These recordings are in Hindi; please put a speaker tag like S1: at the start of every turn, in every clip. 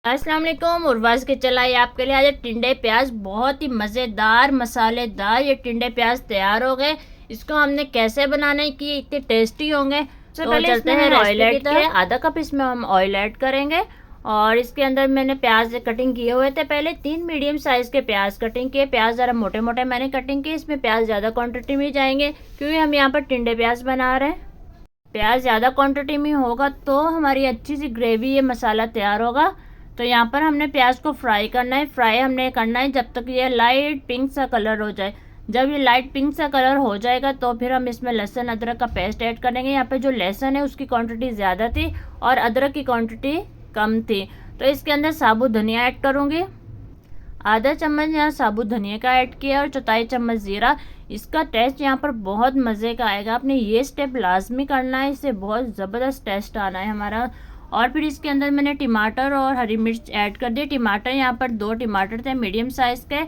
S1: अस्सलाम वालेकुम। उर्वास के चलाई आपके लिए आज टिंडे प्याज बहुत ही मज़ेदार मसालेदार ये टिंडे प्याज तैयार हो गए। इसको हमने कैसे बनाने की इतने टेस्टी होंगे। तो
S2: पहले
S1: चलते
S2: इसमें
S1: हैं
S2: हम ऑयल
S1: रेसिपी की
S2: ऐड किए,
S1: तरफ। आधा कप इसमें हम ऑयल ऐड करेंगे और इसके अंदर मैंने प्याज कटिंग किए हुए थे। पहले 3 मीडियम साइज़ के प्याज कटिंग किए। प्याज ज़रा मोटे मोटे मैंने कटिंग किए। इसमें प्याज ज़्यादा क्वान्टिटी में जाएंगे क्योंकि हम यहाँ पर टिंडे प्याज बना रहे हैं। प्याज ज़्यादा क्वांटिटी में होगा तो हमारी अच्छी सी ग्रेवी ये मसाला तैयार होगा। तो यहाँ पर हमने प्याज को फ्राई करना है। फ्राई हमने करना है जब तक ये लाइट पिंक सा कलर हो जाए। जब ये लाइट पिंक सा कलर हो जाएगा तो फिर हम इसमें लहसुन अदरक का पेस्ट ऐड करेंगे। यहाँ पे जो लहसुन है उसकी क्वांटिटी ज़्यादा थी और अदरक की क्वांटिटी कम थी। तो इसके अंदर साबुत धनिया ऐड करूँगी। आधा चम्मच यहाँ साबुत धनिया का ऐड किया और चौथाई चम्मच ज़ीरा। इसका टेस्ट यहाँ पर बहुत मज़े का आएगा। आपने ये स्टेप लाजमी करना है, इससे बहुत ज़बरदस्त टेस्ट आना है हमारा। और फिर इसके अंदर मैंने टमाटर और हरी मिर्च ऐड कर दी। टमाटर यहाँ पर 2 टमाटर थे मीडियम साइज़ के,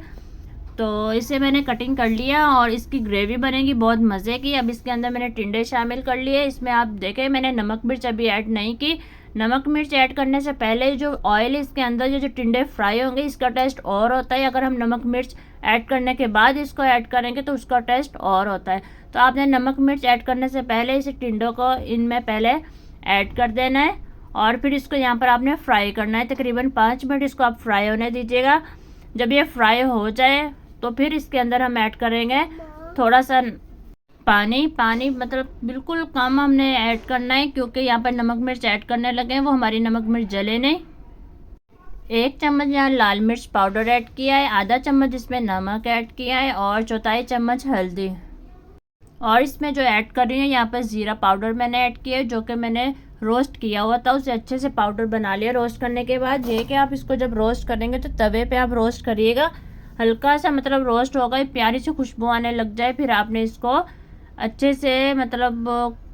S1: तो इसे मैंने कटिंग कर लिया और इसकी ग्रेवी बनेगी बहुत मज़े की। अब इसके अंदर मैंने टिंडे शामिल कर लिए। इसमें आप देखें मैंने नमक मिर्च अभी ऐड नहीं की। नमक मिर्च ऐड करने से पहले जो ऑयल इसके अंदर जो टिंडे फ्राई होंगे इसका टेस्ट और होता है। अगर हम नमक मिर्च ऐड करने के बाद इसको ऐड करेंगे तो उसका टेस्ट और होता है। तो आपने नमक मिर्च ऐड करने से पहले इस टिंडों को इनमें पहले ऐड कर देना है और फिर इसको यहाँ पर आपने फ्राई करना है। तकरीबन 5 मिनट इसको आप फ्राई होने दीजिएगा। जब ये फ्राई हो जाए तो फिर इसके अंदर हम ऐड करेंगे थोड़ा सा पानी मतलब बिल्कुल कम हमने ऐड करना है क्योंकि यहाँ पर नमक मिर्च ऐड करने लगे हैं वो हमारी नमक मिर्च जले नहीं। 1 चम्मच यहाँ लाल मिर्च पाउडर ऐड किया है। आधा चम्मच इसमें नमक ऐड किया है और चौथाई चम्मच हल्दी। और इसमें जो ऐड कर रही हूँ यहाँ पर ज़ीरा पाउडर मैंने ऐड किया है जो कि मैंने रोस्ट किया हुआ था, उसे अच्छे से पाउडर बना लिया। रोस्ट करने के बाद ये कि आप इसको जब रोस्ट करेंगे तो तवे पे आप रोस्ट करिएगा। हल्का सा मतलब रोस्ट होगा, प्यारी सी खुशबू आने लग जाए फिर आपने इसको अच्छे से मतलब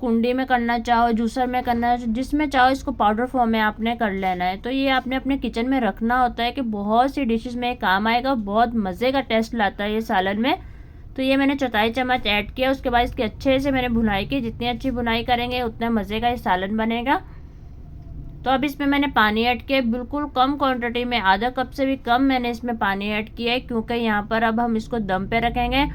S1: कुंडी में करना चाहो, जूसर में करना, जिसमें चाहो इसको पाउडर फॉर्म में आपने कर लेना है। तो ये आपने अपने किचन में रखना होता है कि बहुत सी डिशेस में काम आएगा, बहुत मज़े का टेस्ट लाता है ये सालन में। तो ये मैंने चौथाई चम्मच ऐड किया। उसके बाद इसकी अच्छे से मैंने भुनाई की। जितनी अच्छी भुनाई करेंगे उतना मज़े का ये सालन बनेगा। तो अब इसमें मैंने पानी ऐड किया, बिल्कुल कम क्वांटिटी में, आधा कप से भी कम मैंने इसमें पानी ऐड किया है क्योंकि यहाँ पर अब हम इसको दम पे रखेंगे।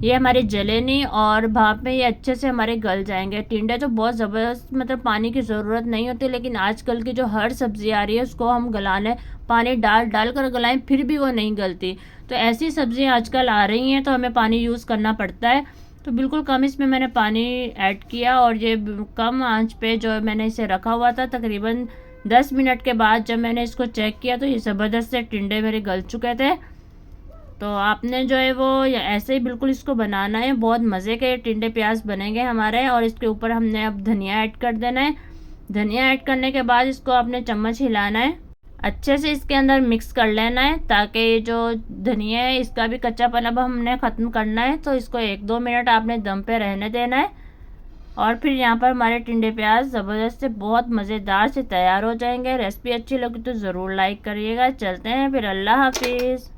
S1: ये हमारे जले नहीं और भाप में ये अच्छे से हमारे गल जाएंगे। टिंडे तो बहुत ज़बरदस्त मतलब पानी की ज़रूरत नहीं होती, लेकिन आजकल की जो हर सब्ज़ी आ रही है उसको हम गलाने पानी डाल कर गलाएं फिर भी वो नहीं गलती। तो ऐसी सब्ज़ियाँ आजकल आ रही हैं तो हमें पानी यूज़ करना पड़ता है। तो बिल्कुल कम इसमें मैंने पानी ऐड किया और ये कम आंच पे जो मैंने इसे रखा हुआ था। तकरीबन 10 मिनट के बाद जब मैंने इसको चेक किया तो ये ज़बरदस्त से टिंडे मेरे गल चुके थे। तो आपने जो है वो ऐसे ही बिल्कुल इसको बनाना है। बहुत मज़े के टिंडे प्याज बनेंगे हमारे। और इसके ऊपर हमने अब धनिया ऐड कर देना है। धनिया ऐड करने के बाद इसको आपने चम्मच हिलाना है, अच्छे से इसके अंदर मिक्स कर लेना है ताकि ये जो धनिया है इसका भी कच्चापन अब हमने ख़त्म करना है। तो इसको 1-2 मिनट आपने दम पे रहने देना है और फिर यहाँ पर हमारे टिंडे प्याज ज़बरदस्त से बहुत मज़ेदार से तैयार हो जाएंगे। रेसिपी अच्छी लगी तो ज़रूर लाइक करिएगा। चलते हैं फिर, अल्लाह हाफिज़।